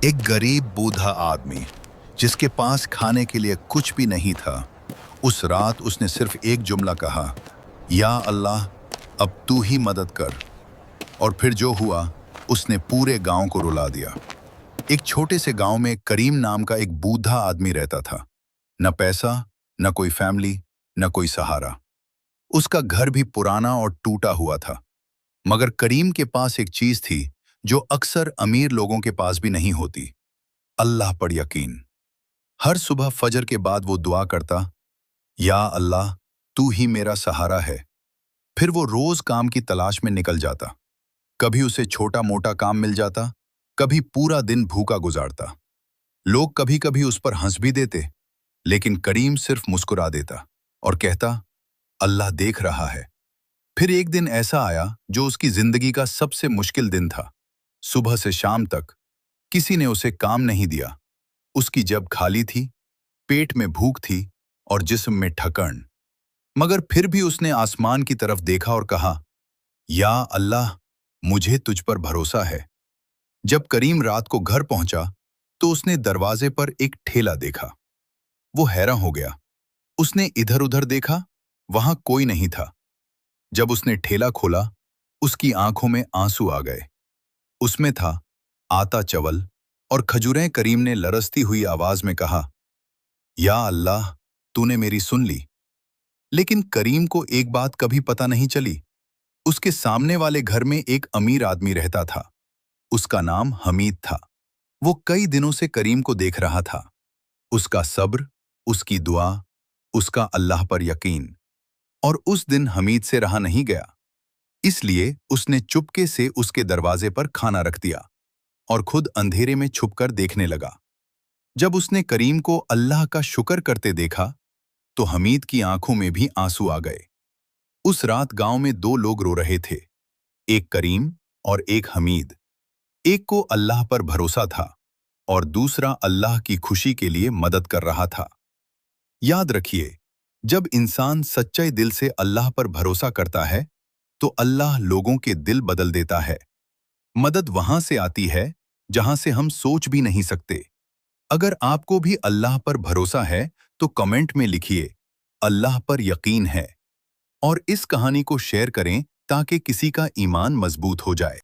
एक गरीब बूढ़ा आदमी जिसके पास खाने के लिए कुछ भी नहीं था। उस रात उसने सिर्फ एक जुमला कहा, या अल्लाह, अब तू ही मदद कर। और फिर जो हुआ उसने पूरे गांव को रुला दिया। एक छोटे से गांव में करीम नाम का एक बूढ़ा आदमी रहता था। न पैसा, न कोई फैमिली, न कोई सहारा। उसका घर भी पुराना और टूटा हुआ था। मगर करीम के पास एक चीज थी जो अक्सर अमीर लोगों के पास भी नहीं होती, अल्लाह पर यकीन। हर सुबह फजर के बाद वो दुआ करता, या अल्लाह, तू ही मेरा सहारा है। फिर वो रोज काम की तलाश में निकल जाता। कभी उसे छोटा मोटा काम मिल जाता, कभी पूरा दिन भूखा गुजारता। लोग कभी कभी उस पर हंस भी देते, लेकिन करीम सिर्फ मुस्कुरा देता और कहता, अल्लाह देख रहा है। फिर एक दिन ऐसा आया जो उसकी जिंदगी का सबसे मुश्किल दिन था। सुबह से शाम तक किसी ने उसे काम नहीं दिया। उसकी जेब खाली थी, पेट में भूख थी और जिस्म में ठकन। मगर फिर भी उसने आसमान की तरफ देखा और कहा, या अल्लाह, मुझे तुझ पर भरोसा है। जब करीम रात को घर पहुंचा तो उसने दरवाजे पर एक ठेला देखा। वो हैरान हो गया। उसने इधर उधर देखा, वहां कोई नहीं था। जब उसने ठेला खोला, उसकी आंखों में आंसू आ गए। उसमें था आटा चावल और खजूरें। करीम ने लरसती हुई आवाज में कहा, या अल्लाह, तूने मेरी सुन ली। लेकिन करीम को एक बात कभी पता नहीं चली। उसके सामने वाले घर में एक अमीर आदमी रहता था। उसका नाम हमीद था। वो कई दिनों से करीम को देख रहा था। उसका सब्र, उसकी दुआ, उसका अल्लाह पर यकीन। और उस दिन हमीद से रहा नहीं गया। इसलिए उसने चुपके से उसके दरवाजे पर खाना रख दिया और खुद अंधेरे में छुपकर देखने लगा। जब उसने करीम को अल्लाह का शुक्र करते देखा तो हमीद की आंखों में भी आंसू आ गए। उस रात गांव में दो लोग रो रहे थे, एक करीम और एक हमीद। एक को अल्लाह पर भरोसा था और दूसरा अल्लाह की खुशी के लिए मदद कर रहा था। याद रखिए, जब इंसान सच्चे दिल से अल्लाह पर भरोसा करता है तो अल्लाह लोगों के दिल बदल देता है। मदद वहां से आती है जहां से हम सोच भी नहीं सकते। अगर आपको भी अल्लाह पर भरोसा है तो कमेंट में लिखिए, अल्लाह पर यकीन है। और इस कहानी को शेयर करें ताकि किसी का ईमान मजबूत हो जाए।